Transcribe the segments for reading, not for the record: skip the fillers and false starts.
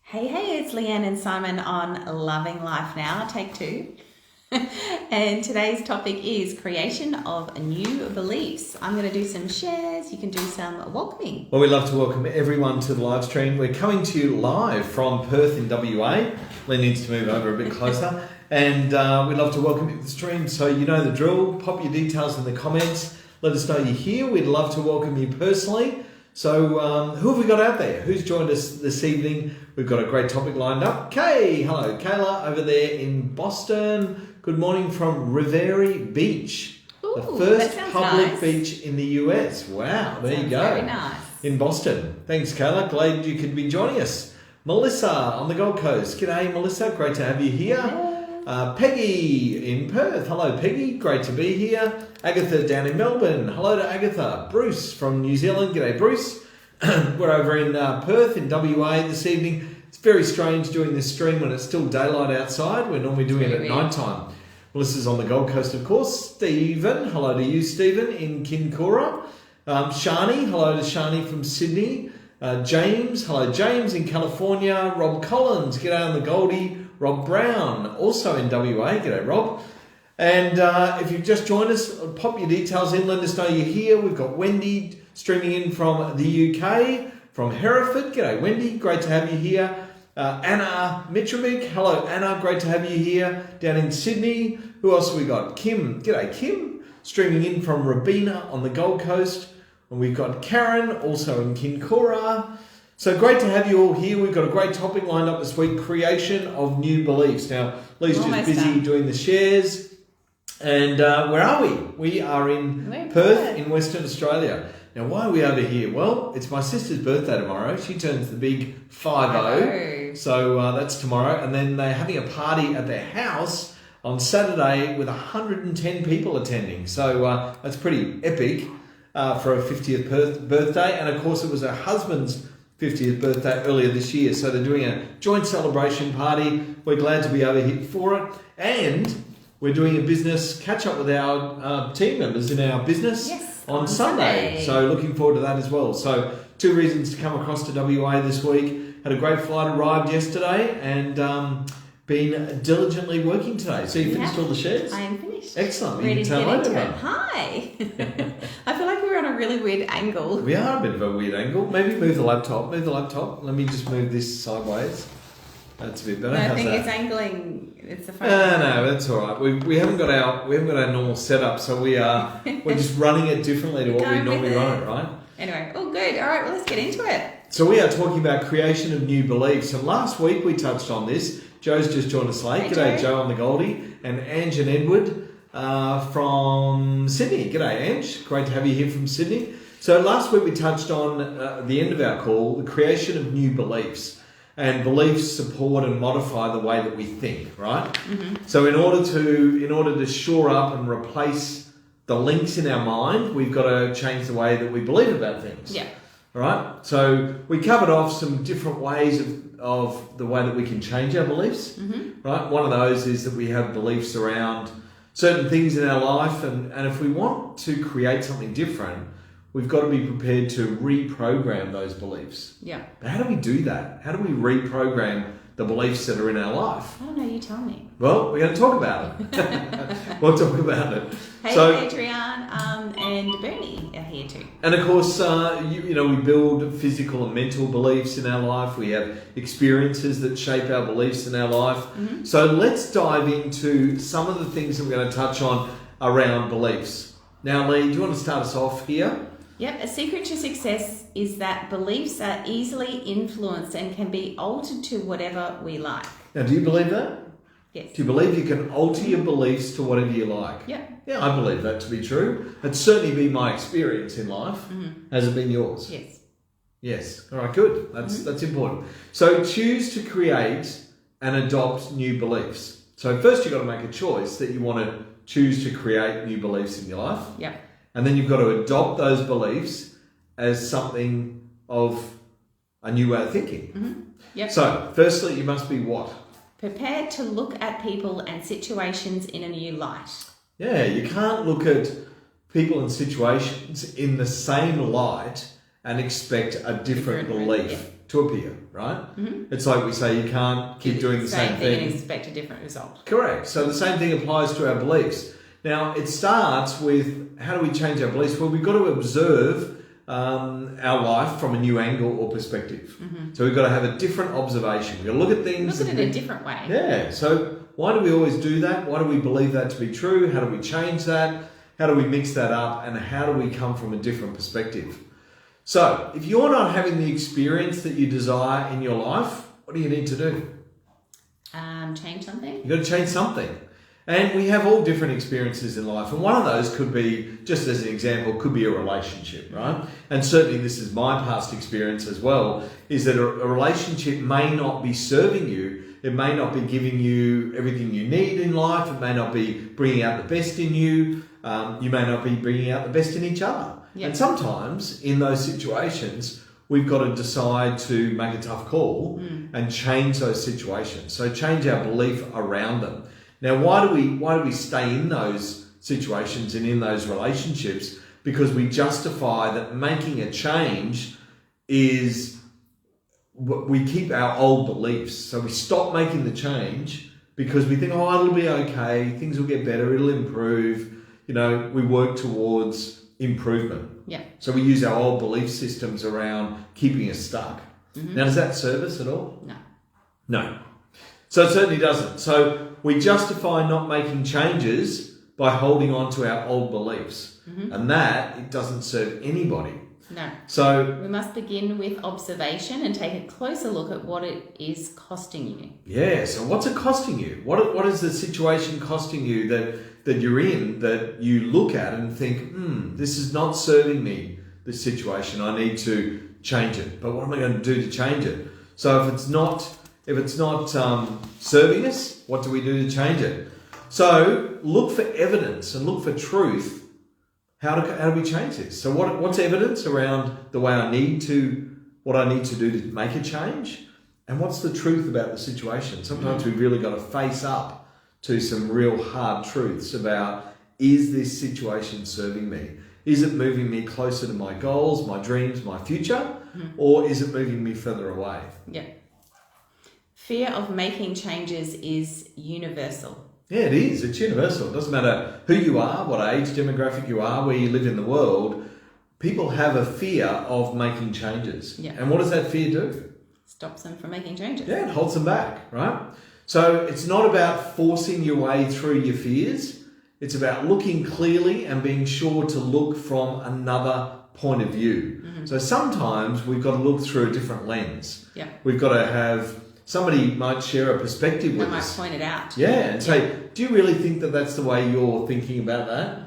Hey, it's Leanne and Simon on Loving Life Now, take two. And today's topic is creation of new beliefs. I'm going to do some shares. You can do some welcoming. Well, we'd love to welcome everyone to the live stream. We're coming to you live from Perth in WA. Lee needs to move over a bit closer. And we'd love to welcome you to the stream. So you know the drill. Pop your details in the comments. Let us know you're here. We'd love to welcome you personally. So who have we got out there? Who's joined us this evening? We've got a great topic lined up. Kay, hello. Kayla over there in Boston. Good morning from Riviera Beach. Ooh, the first public nice. beach in the US. Wow, there you go. Very nice. In Boston. Thanks, Kayla. Glad you could be joining us. Melissa on the Gold Coast. G'day, Melissa. Great to have you here. Peggy in Perth. Hello, Peggy. Great to be here. Agatha down in Melbourne. Hello to Agatha. Bruce from New Zealand. G'day, Bruce. We're over in Perth in WA this evening. It's very strange doing this stream when it's still daylight outside. We're normally doing it at night time. Melissa's on the Gold Coast, of course. Stephen. Hello to you, Stephen, in Kinkora. Shani. Hello to Shani from Sydney. James. Hello, James in California. Rob Collins. G'day on the Goldie. Rob Brown, also in WA. G'day, Rob. And if you've just joined us, pop your details in. Let us know you're here. We've got Wendy streaming in from the UK, from Hereford. G'day, Wendy. Great to have you here. Anna Mitrovic. Hello, Anna. Great to have you here. Down in Sydney. Who else have we got? Kim. G'day, Kim. Streaming in from Robina on the Gold Coast. And we've got Karen, also in Kinkora. So great to have you all here. We've got a great topic lined up this week, creation of new beliefs. Now, Lee's just busy doing the shares. And where are we? We are in Perth in Western Australia. Now, why are we over here? Well, it's my sister's birthday tomorrow. She turns the big 50. So that's tomorrow. And then they're having a party at their house on Saturday with 110 people attending. So that's pretty epic for a 50th birthday. And of course, it was her husband's 50th birthday earlier this year. So they're doing a joint celebration party. We're glad to be over here for it. And we're doing a business catch-up with our team members in our business on Sunday. So looking forward to that as well. So 2 reasons to come across to WA this week. Had a great flight, arrived yesterday, and been diligently working today. So you finished all the shares? I am finished. Excellent. Ready to get into it. Everyone. Hi. I feel like we're on a really weird angle. We are a bit of a weird angle. Maybe move the laptop. Let me just move this sideways. That's a bit better. I think it's angling. It's the phone. No, that's all right. We haven't got our normal setup, so we're just running it differently to what we normally run it, right? Anyway, good. All right, well, let's get into it. So we are talking about creation of new beliefs, and last week we touched on this. Joe's just joined us late. G'day, Joe on the Goldie, and Ange and Edward from Sydney. G'day, Ange. Great to have you here from Sydney. So last week we touched on the end of our call, the creation of new beliefs. And beliefs support and modify the way that we think, right? Mm-hmm. So in order to shore up and replace the links in our mind, we've got to change the way that we believe about things. Yeah. All right? So we covered off some different ways of the way that we can change our beliefs, right? One of those is that we have beliefs around certain things in our life, and if we want to create something different, we've got to be prepared to reprogram those beliefs. Yeah. But how do we do that? How do we reprogram the beliefs that are in our life? I don't know, you tell me. Well, we're going to talk about it. We'll talk about it. Hey, so, Adrienne and Bernie are here too. And of course, we build physical and mental beliefs in our life. We have experiences that shape our beliefs in our life. Mm-hmm. So let's dive into some of the things that we're going to touch on around beliefs. Now, Lee, do you want to start us off here? Yep, a secret to success is that beliefs are easily influenced and can be altered to whatever we like. Now, do you believe that? Yes. Do you believe you can alter your beliefs to whatever you like? Yep. Yeah, I believe that to be true. It's certainly been my experience in life. Mm-hmm. Has it been yours? Yes. Yes. All right, good. That's important. So choose to create and adopt new beliefs. So first you've got to make a choice that you want to choose to create new beliefs in your life. Yep. And then you've got to adopt those beliefs as something of a new way of thinking. Mm-hmm. Yep. So, firstly, you must be what? Prepared to look at people and situations in a new light. Yeah, you can't look at people and situations in the same light and expect a different belief. to appear, right? It's like we say you can't keep doing the same thing and expect a different result. Correct. So the same thing applies to our beliefs. Now, it starts with how do we change our beliefs? Well, we've got to observe our life from a new angle or perspective. So we've got to have a different observation. We've got to look at things. Look at it in a different way. Yeah. So why do we always do that? Why do we believe that to be true? How do we change that? How do we mix that up? And how do we come from a different perspective? So if you're not having the experience that you desire in your life, what do you need to do? Change something. You've got to change something. And we have all different experiences in life. And one of those could be, just as an example, could be a relationship, right? And certainly this is my past experience as well, is that a relationship may not be serving you. It may not be giving you everything you need in life. It may not be bringing out the best in you. You may not be bringing out the best in each other. Yep. And sometimes in those situations, we've got to decide to make a tough call and change those situations. So change our belief around them. Now, why do we stay in those situations and in those relationships? Because we justify that making a change is, we keep our old beliefs. So we stop making the change because we think, oh, it'll be okay. Things will get better. It'll improve. You know, we work towards improvement. Yeah. So we use our old belief systems around keeping us stuck. Now, does that serve us at all? No. No. So it certainly doesn't. So we justify not making changes by holding on to our old beliefs. And that, it doesn't serve anybody. No. So we must begin with observation and take a closer look at what it is costing you. Yeah. So what's it costing you? What is the situation costing you that you're in, that you look at and think, this is not serving me, this situation. I need to change it. But what am I going to do to change it? So if it's not serving us, what do we do to change it? So look for evidence and look for truth. How do we change this? So what's evidence around the way what I need to do to make a change? And what's the truth about the situation? Sometimes we've really got to face up to some real hard truths about, is this situation serving me? Is it moving me closer to my goals, my dreams, my future? Or is it moving me further away? Yeah. Fear of making changes is universal. Yeah, it is. It's universal. It doesn't matter who you are, what age demographic you are, where you live in the world. People have a fear of making changes. Yeah. And what does that fear do? Stops them from making changes. Yeah, it holds them back, right? So it's not about forcing your way through your fears. It's about looking clearly and being sure to look from another point of view. So sometimes we've got to look through a different lens. Yeah. We've got to have, somebody might share a perspective with us. They might point it out. Yeah, and say, do you really think that that's the way you're thinking about that?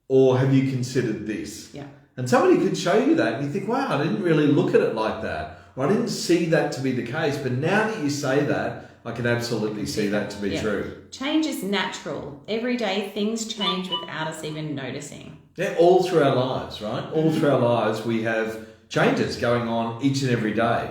Or have you considered this? Yeah. And somebody could show you that and you think, wow, I didn't really look at it like that. Or I didn't see that to be the case. But now that you say that, I can absolutely see that to be true. Change is natural. Every day things change without us even noticing. Yeah, all through our lives, right? All through our lives we have changes going on each and every day.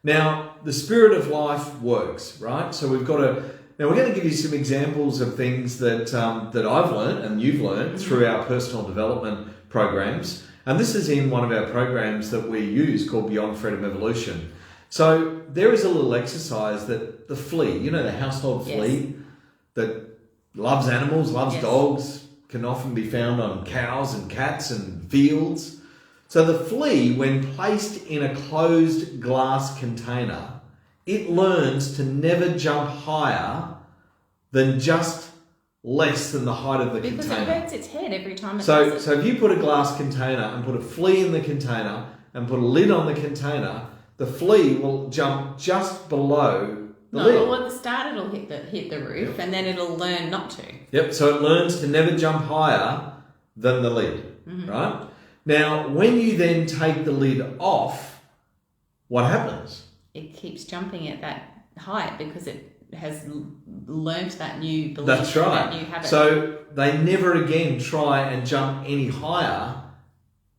Now, the spirit of life works, right? So we've got to... Now, we're going to give you some examples of things that I've learned and you've learned through our personal development programs. And this is in one of our programs that we use called Beyond Freedom Evolution. So there is a little exercise that the flea, you know, the household flea that loves animals, loves dogs, can often be found on cows and cats and fields. So the flea, when placed in a closed glass container, it learns to never jump higher than just less than the height of the container. Because it hurts its head every time it does it. So if you put a glass container and put a flea in the container and put a lid on the container, the flea will jump just below the lid. Well, at the start it'll hit the roof and then it'll learn not to. Yep, so it learns to never jump higher than the lid, right? Now, when you then take the lid off, what happens? It keeps jumping at that height because it has learnt that new belief. That's right. That new habit. So they never again try and jump any higher,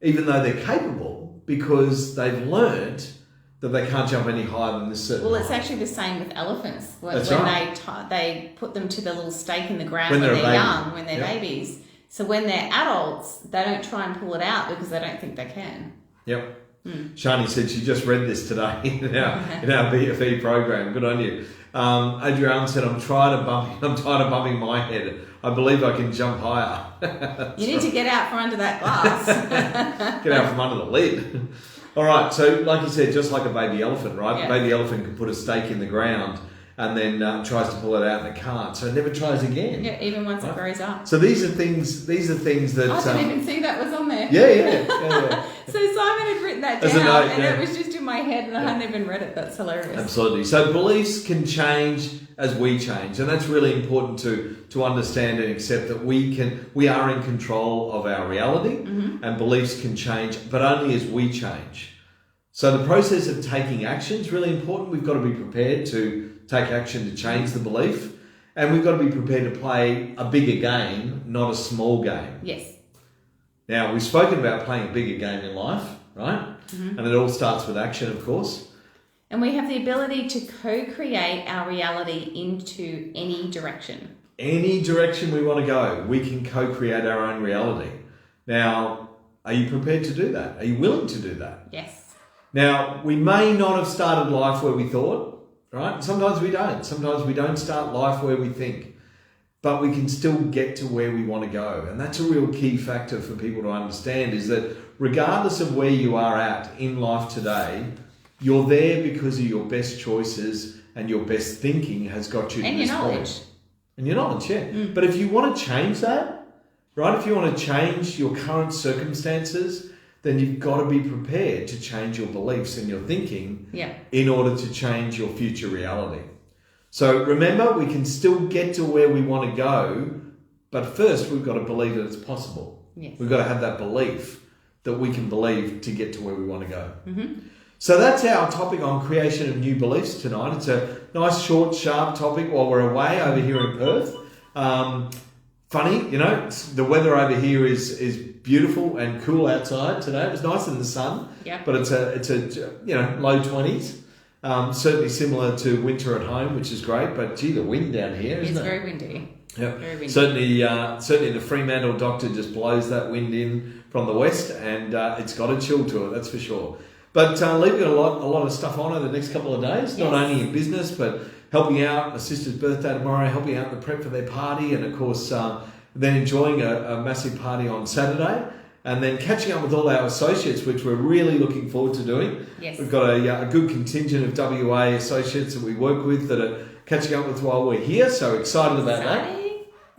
even though they're capable, because they've learnt that they can't jump any higher than this certain Well, it's height. actually the same with elephants. That's when right. they put them to the little stake in the ground When when they're they're a baby. young, when they're babies. So when they're adults, they don't try and pull it out because they don't think they can. Yep. Shani said she just read this today in our BFE program. Good on you. Adrian said, I'm tired of bumping my head. I believe I can jump higher. You need to get out from under that glass. Get out from under the lid. All right, so like you said, just like a baby elephant, right? Yeah. The baby elephant can put a stake in the ground and then tries to pull it out and it can't, so it never tries again. Yeah, even once it grows up. So these are things that... I didn't even see that was on there. Yeah. So Simon had written that As a down, note, and yeah. it was just in my head, and I hadn't even read it. That's hilarious. Absolutely. So beliefs can change as we change, and that's really important to understand and accept that we are in control of our reality, and beliefs can change, but only as we change. So the process of taking action is really important. We've got to be prepared to take action to change the belief, and we've got to be prepared to play a bigger game, not a small game. Yes. Now, we've spoken about playing a bigger game in life, right? And it all starts with action, of course. And we have the ability to co-create our reality into any direction. Any direction we want to go, we can co-create our own reality. Now, are you prepared to do that? Are you willing to do that? Yes. Now, we may not have started life where we thought, right? Sometimes we don't. Sometimes we don't start life where we think. But we can still get to where we want to go. And that's a real key factor for people to understand, is that regardless of where you are at in life today, you're there because of your best choices and your best thinking has got you to this point. And your knowledge. And your knowledge, yeah. But if you want to change that, right? If you want to change your current circumstances, then you've got to be prepared to change your beliefs and your thinking in order to change your future reality. So remember, we can still get to where we want to go, but first we've got to believe that it's possible. Yes. We've got to have that belief that we can believe to get to where we want to go. So that's our topic on creation of new beliefs tonight. It's a nice, short, sharp topic while we're away over here in Perth. Funny, you know, the weather over here is beautiful and cool outside today. It was nice in the sun, but it's a low 20s. Certainly similar to winter at home, which is great. But gee, the wind down here, isn't it? It's very windy. Yep. Very windy. Certainly the Fremantle doctor just blows that wind in from the west, and it's got a chill to it, that's for sure. But Lee's got a lot of stuff on over the next couple of days, not only in business, but helping out. My sister's birthday tomorrow, helping out in the prep for their party, and of course then enjoying a massive party on Saturday, and then catching up with all our associates, which we're really looking forward to doing. Yes. We've got a good contingent of WA associates that we work with that are catching up with while we're here, so excited about that.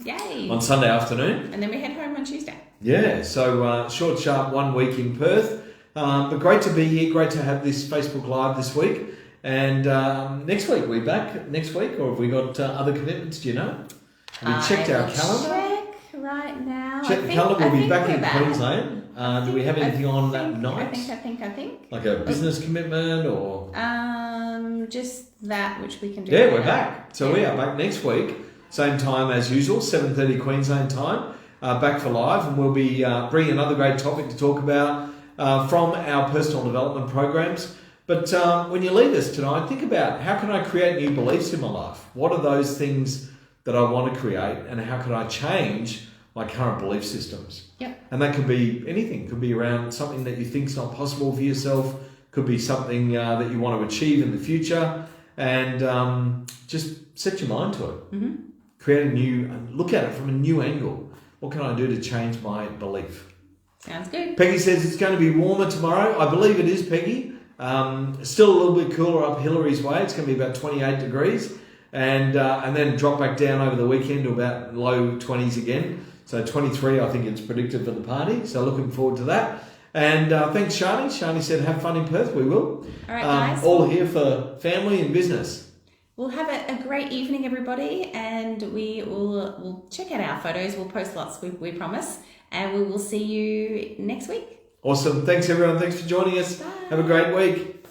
Yay. On Sunday afternoon. And then we head home on Tuesday. Yeah, so short, sharp 1 week in Perth. But great to be here, great to have this Facebook Live this week. And next week, we back next week, or have we got other commitments, do you know? Have we checked our calendar? Check right now. Check the calendar, we'll be back in Queensland. Do we have anything on that night? I think. Like a business commitment or? Just that which we can do. Yeah, we're back. So we are back next week, same time as usual, 7:30 Queensland time, back for live, and we'll be bringing another great topic to talk about from our personal development programs. But when you leave us tonight, think about, how can I create new beliefs in my life? What are those things that I want to create, and how can I change my current belief systems? Yep. And that could be anything. Could be around something that you think is not possible for yourself. Could be something that you want to achieve in the future. And just set your mind to it. Mm-hmm. Create a new, look at it from a new angle. What can I do to change my belief? Sounds good. Peggy says it's going to be warmer tomorrow. I believe it is, Peggy. Still a little bit cooler up Hillary's way. It's going to be about 28 degrees. And then drop back down over the weekend to about low 20s again. So 23, I think it's predicted for the party. So looking forward to that. And thanks, Shani. Shani said, have fun in Perth. We will. All right, guys. All here for family and business. We'll have a great evening, everybody. And we'll check out our photos. We'll post lots, we promise. And we will see you next week. Awesome. Thanks, everyone. Thanks for joining us. Bye. Have a great week.